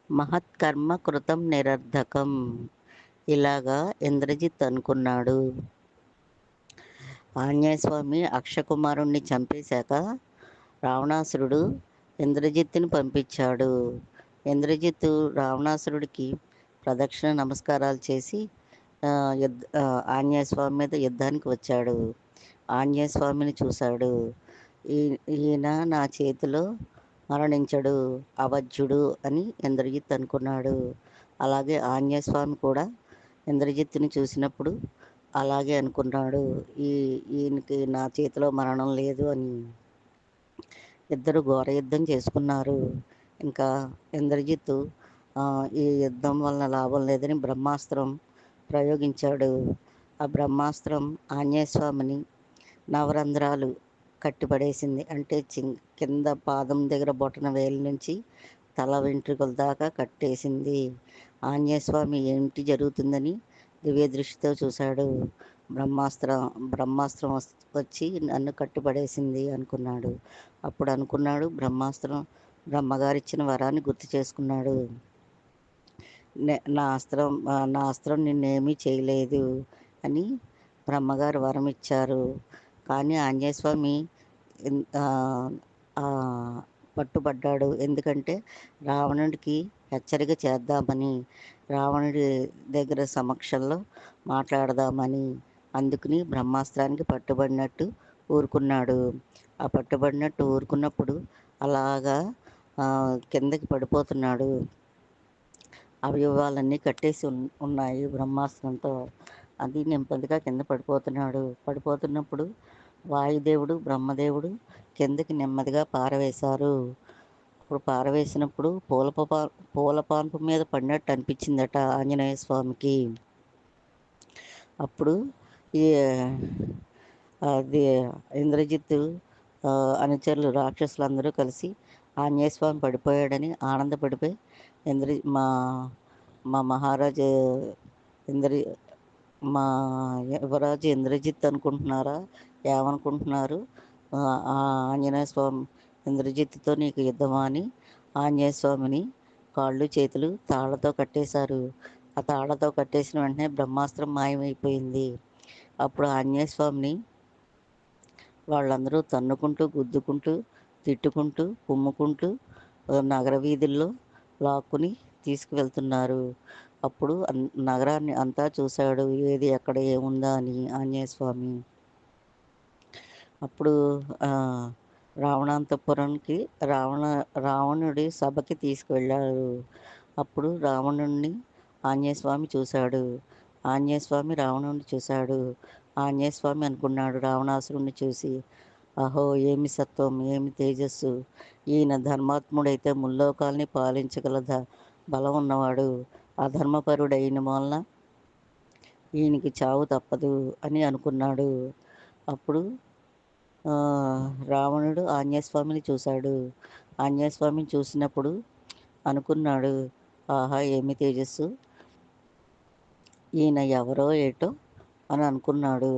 మహత్కర్మ కృతం నిరర్ధకం. ఇలాగా ఇంద్రజిత్ అనుకున్నాడు. ఆంజనేయస్వామి అక్షకుమారుణ్ణి చంపేశాక రావణాసురుడు ఇంద్రజిత్తుని పంపించాడు. ఇంద్రజిత్తు రావణాసురుడికి ప్రదక్షిణ నమస్కారాలు చేసి ఆంజనేయస్వామి మీద యుద్ధానికి వచ్చాడు. ఆంజనేయస్వామిని చూశాడు. ఈయన నా చేతిలో మరణించడు, అవధ్యుడు అని ఇంద్రజిత్ అనుకున్నాడు. అలాగే ఆంజనేయస్వామి కూడా ఇంద్రజిత్తుని చూసినప్పుడు అలాగే అనుకున్నాడు, ఈయనకి నా చేతిలో మరణం లేదు అని. ఇద్దరు ఘోర యుద్ధం చేసుకున్నారు. ఇంకా ఇంద్రజిత్తు ఈ యుద్ధం వలన లాభం లేదని బ్రహ్మాస్త్రం ప్రయోగించాడు. ఆ బ్రహ్మాస్త్రం ఆంజనేయస్వామిని నవరంధ్రాలు కట్టిపడేసింది. అంటే కింద పాదం దగ్గర బొటన వేలు నుంచి తల వెంట్రుకల దాకా కట్టేసింది. ఆంజనేయస్వామి ఏంటి జరుగుతుందని దివ్య దృష్టితో చూశాడు. బ్రహ్మాస్త్రం వచ్చి నన్ను కట్టిపడేసింది అనుకున్నాడు. అప్పుడు అనుకున్నాడు, బ్రహ్మగారిచ్చిన వరాన్ని గుర్తు చేసుకున్నాడు. నా అస్త్రం నిన్నేమీ చేయలేదు అని బ్రహ్మగారు వరం ఇచ్చారు. కానీ ఆంజనేయస్వామి పట్టుబడ్డాడు. ఎందుకంటే రావణుడికి హెచ్చరిక చేద్దామని, రావణుడి దగ్గర సమక్షంలో మాట్లాడదామని. అందుకని బ్రహ్మాస్త్రానికి పట్టుబడినట్టు ఊరుకున్నాడు. ఆ పట్టుబడినట్టు ఊరుకున్నప్పుడు అలాగా కిందకి పడిపోతున్నాడు. అవయవాలన్నీ కట్టేసి ఉన్నాయి బ్రహ్మాస్త్రంతో. అది నెమ్మదిగా కింద పడిపోతున్నప్పుడు వాయుదేవుడు, బ్రహ్మదేవుడు కిందకి నెమ్మదిగా పారవేశారు. అప్పుడు పారవేసినప్పుడు పూలపాన్పు మీద పడినట్టు అనిపించిందట ఆంజనేయ స్వామికి. అప్పుడు అది ఇంద్రజిత్తు అనుచరులు రాక్షసులందరూ కలిసి ఆంజనేయ స్వామి పడిపోయాడని ఆనందపడిపోయి మా మహారాజు మా యువరాజు ఇంద్రజిత్ అనుకుంటున్నారా, ఏమనుకుంటున్నారు, ఆంజనేయ స్వామి ఇంద్రజిత్తుతో నీకు యుద్ధమా అని ఆంజనేయ స్వామిని కాళ్ళు చేతులు తాళ్లతో కట్టేశారు. ఆ తాళ్లతో కట్టేసిన వెంటనే బ్రహ్మాస్త్రం మాయమైపోయింది. అప్పుడు ఆంజనేయ స్వామిని వాళ్ళందరూ తన్నుకుంటూ, గుద్దుకుంటూ, తిట్టుకుంటూ, కుమ్ముకుంటూ నగర వీధుల్లో లాక్కుని తీసుకువెళ్తున్నారు. అప్పుడు నగరాన్ని అంతా చూశాడు, ఏది ఎక్కడ ఏముందా అని ఆంజనేయ స్వామి. అప్పుడు రావణాంతపురానికి రావణుడి సభకి తీసుకువెళ్ళాడు. అప్పుడు రావణుడిని ఆంజనేయస్వామి చూశాడు. ఆంజనేయస్వామి రావణుడిని చూశాడు. ఆంజనేయస్వామి అనుకున్నాడు రావణాసురుణ్ణి చూసి, అహో ఏమి సత్వం, ఏమి తేజస్సు, ఈయన ధర్మాత్ముడైతే ముల్లోకాల్ని పాలించగల బలం ఉన్నవాడు, అధర్మపరుడైన వలన ఈయనకి చావు తప్పదు అని అనుకున్నాడు. అప్పుడు రావణుడు ఆంజనేయస్వామిని చూశాడు. ఆంజనేయస్వామిని చూసినప్పుడు అనుకున్నాడు, ఆహా ఏమి తేజస్సు, ఈయన ఎవరో ఏటో అని అనుకున్నాడు.